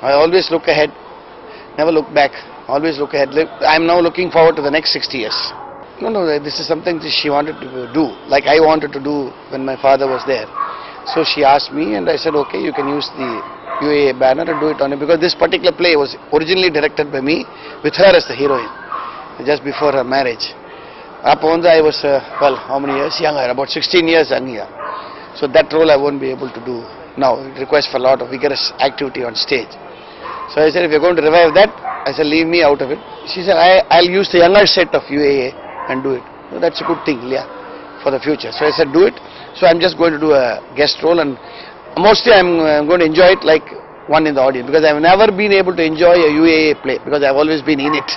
I always look ahead, never look back, always look ahead. I am now looking forward to the next 60 years. No, this is something that she wanted to do, like I wanted to do when my father was there. So she asked me and I said, okay, you can use the UAA banner and do it on it, because this particular play was originally directed by me with her as the heroine, just before her marriage. Upon I was, well, how many years younger? About 16 years younger. So that role I won't be able to do now. It requires for a lot of vigorous activity on stage. So I said, if you're going to revive that, I said, leave me out of it. She said, I'll use the younger set of UAA and do it. So that's a good thing, yeah, for the future. So I said, do it. So I'm just going to do a guest role, and mostly I'm going to enjoy it like one in the audience, because I've never been able to enjoy a UAA play, because I've always been in it.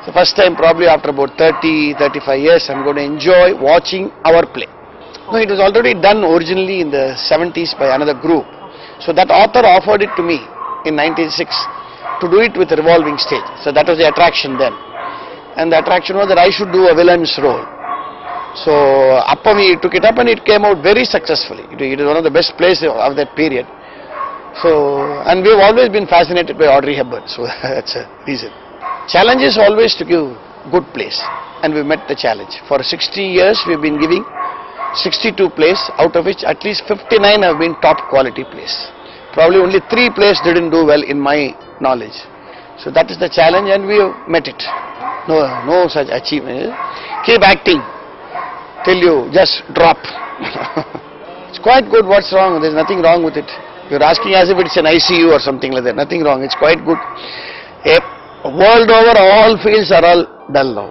So first time, probably after about 30-35 years, I'm going to enjoy watching our play. No, it was already done originally in the 70s by another group. So that author offered it to me in 1906 to do it with a revolving stage. So that was the attraction then. And the attraction was that I should do a villain's role. So Appami took it up and it came out very successfully. It is one of the best plays of that period. So, and we've always been fascinated by Audrey Hepburn. So that's a reason. Challenge is always to give good plays. And we met the challenge. For 60 years we've been giving 62 plays, out of which at least 59 have been top quality plays. Probably only 3 plays didn't do well in my knowledge. So that is the challenge and we have met it. No such achievement. Keep acting till you just drop. It's quite good. What's wrong? There's nothing wrong with it. You're asking as if it's an ICU or something like that. Nothing wrong. It's quite good. World over, all fields are all dull now.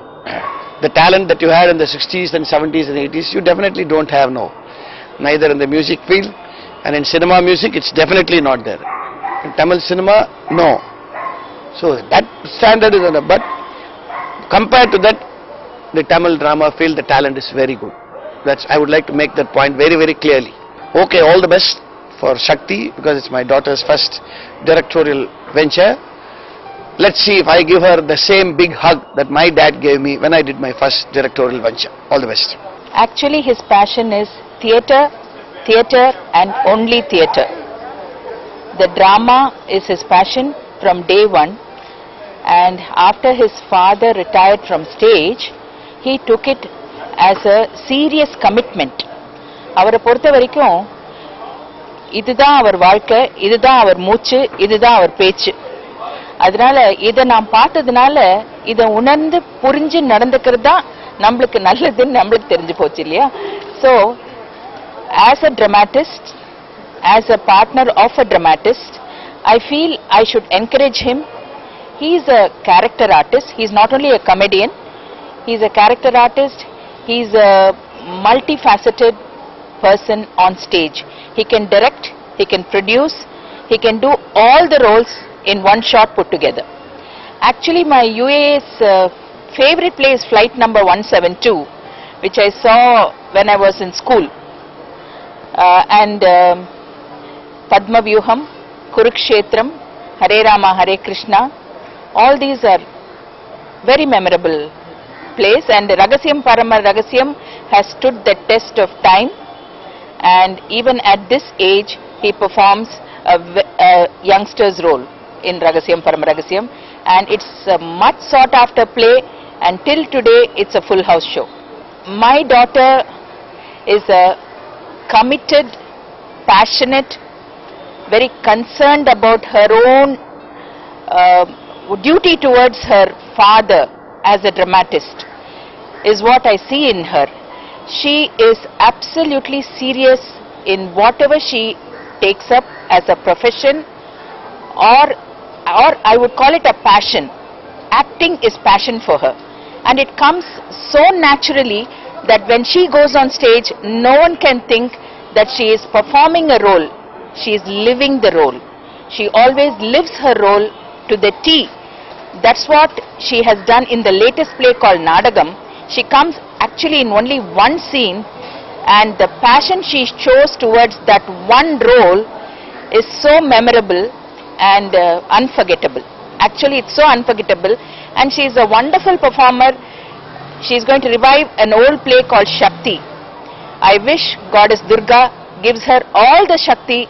The talent that you had in the 60s and 70s and 80s, you definitely don't have now. Neither in the music field, and in cinema music, it's definitely not there. In Tamil cinema, no. So that standard is on the, but compared to that, the Tamil drama field, the talent is very good. I would like to make that point very, very clearly. Okay, all the best for Shakti, because it's my daughter's first directorial venture. Let's see if I give her the same big hug that my dad gave me when I did my first directorial venture. All the best. Actually, his passion is theatre, theatre and only theatre. The drama is his passion from day one, and after his father retired from stage, he took it as a serious commitment. அவரை பொறுத்த வரைக்கும் இதுதான் அவர் வாழ்க்கை, இதுதான் அவர் மூச்சு, இதுதான் அவர் பேச்சு. அதனால இதை நாம் பார்த்ததுனால இதை உணர்ந்து புரிஞ்சு நடந்துக்கிறது தான் நம்மளுக்கு நல்லதுன்னு நம்மளுக்கு தெரிஞ்சு போச்சு இல்லையா? So, as a dramatist, as a partner of a dramatist, I feel I should encourage him. He is a character artist. He is not only a comedian, he is a character artist. He is a multifaceted person on stage. He can direct, he can produce, he can do all the roles in one shot put together. Actually, my UAA's favorite play is Flight Number 172, which I saw when I was in school. And Padma Vyuham, Kurukshetram, Hare Rama, Hare Krishna, all these are very memorable plays, and Ragasyam Parama Ragasyam has stood the test of time, and even at this age he performs a youngster's role in Ragasyam Parama Ragasyam, and it's a much sought after play, and till today it's a full house show. My daughter is a committed, passionate, very concerned about her own duty towards her father as a dramatist is what I see in her. She is absolutely serious in whatever she takes up as a profession or or I would call it a passion. Acting is passion for her, and it comes so naturally that when she goes on stage, no one can think that she is performing a role. She is living the role. She always lives her role to the T. That's what she has done in the latest play called Nadagam. She comes actually in only one scene, and the passion she shows towards that one role is so memorable and unforgettable. Actually, it's so unforgettable, and she is a wonderful performer. She is going to revive an old play called Shakthi. I wish Goddess Durga gives her all the Shakti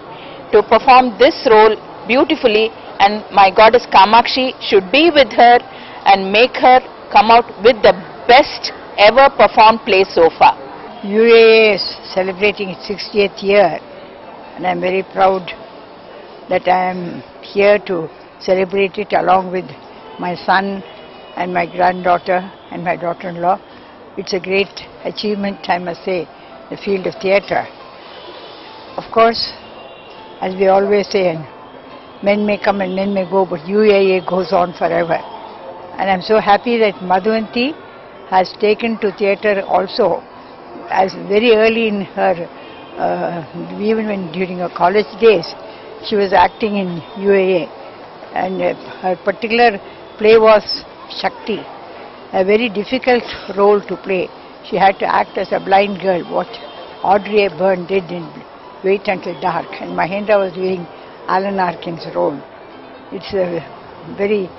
to perform this role beautifully, and my Goddess Kamakshi should be with her and make her come out with the best ever performed play so far. UAA is celebrating its 60th year, and I am very proud that I am here to celebrate it along with my son and my granddaughter and my daughter-in-law. It's a great achievement, I must say, the field of theatre. Of course, as we always say, men may come and men may go, but UAA goes on forever. And I'm so happy that Madhuvanti has taken to theatre also, as very early in her, even when during her college days, she was acting in UAA. And her particular play was Shakti, a very difficult role to play. She had to act as a blind girl, what Audrey Hepburn did in Wait Until Dark, and Mahendran was doing Alan Arkin's role. It's a very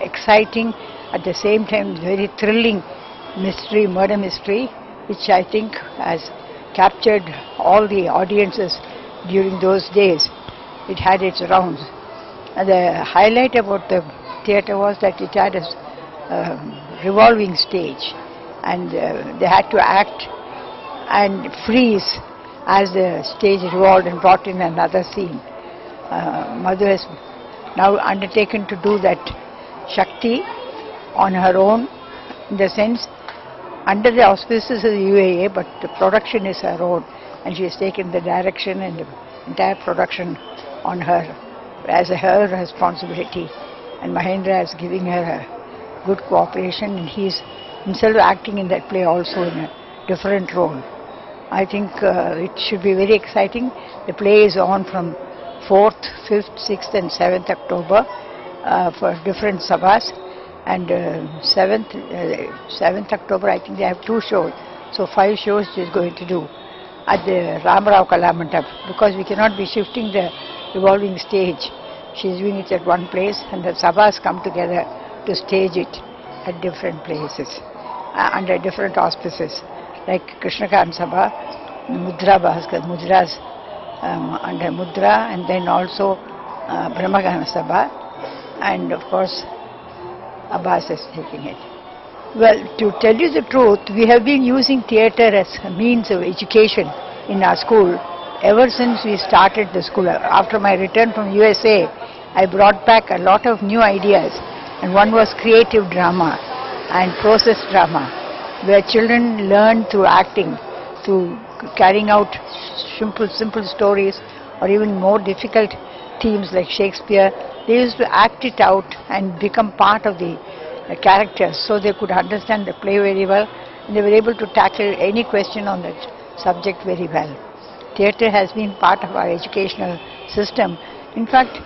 exciting, at the same time very thrilling mystery, murder mystery, which I think has captured all the audiences during those days. It had its rounds. And the highlight about the theatre was that it had a revolving stage, and they had to act and freeze as the stage revolved and brought in another scene. Madhu has now undertaken to do that Shakti on her own, in the sense under the auspices of the UAA, but the production is her own, and she has taken the direction and the entire production on her as her responsibility, and Mahendran is giving her a good cooperation, and he is himself acting in that play also in a different role. I think it should be very exciting. The play is on from 4th, 5th, 6th and 7th October for different sabhas, and 7th October I think they have 2 shows, so 5 shows she is going to do at the Ramarao Kalamandap, because we cannot be shifting the revolving stage. She is doing it at one place, and the sabhas come together to stage it at different places under different auspices, like Krishnakant Sabha, Mudra Bhaskar, Mudras under Mudra, and then also Brahmagana Sabha, and of course Abbas is taking it. Well, to tell you the truth, we have been using theatre as a means of education in our school ever since we started the school. After my return from USA, I brought back a lot of new ideas, and one was creative drama and process drama, where children learn through acting, through carrying out simple stories, or even more difficult themes like Shakespeare. They used to act it out and become part of the characters, so they could understand the play very well, and they were able to tackle any question on that subject very well. Theatre has been part of our educational system. In fact,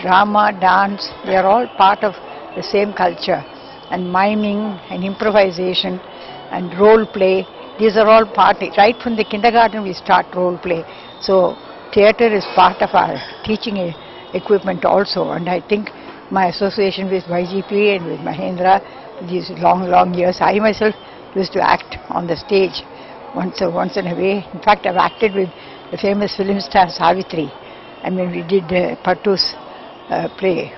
drama, dance, they are all part of the same culture, and miming and improvisation and role play, these are all part. Right from the kindergarten we start role play, so theatre is part of our teaching equipment also. And I think my association with YGP and with Mahendra, these long years, I myself used to act on the stage once in a way. In fact, I've acted with the famous film star Savitri, and when we did Pattu's play,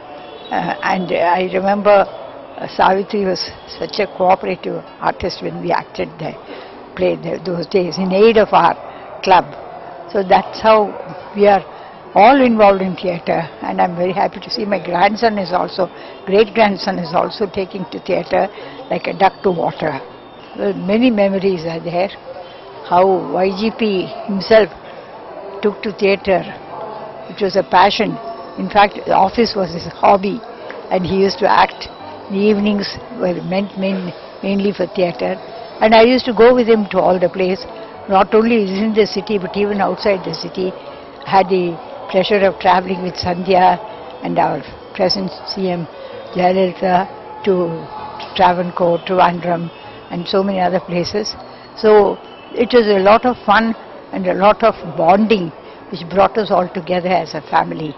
and I remember Savitri was such a cooperative artist when we acted the play those days in aid of our club. So that's how we are all involved in theatre, and I'm very happy to see my grandson is also, great-grandson is also taking to theatre like a duck to water. Well, many memories are there. How YGP himself took to theatre. It was a passion In fact, the office was his hobby, and he used to act. The evenings were meant mainly for theatre, and I used to go with him to all the plays, not only in the city but even outside the city. I had the pleasure of travelling with Sandhya and our present CM Jayalalitha to Travancore, Trivandrum, and so many other places. So it was a lot of fun and a lot of bonding which brought us all together as a family.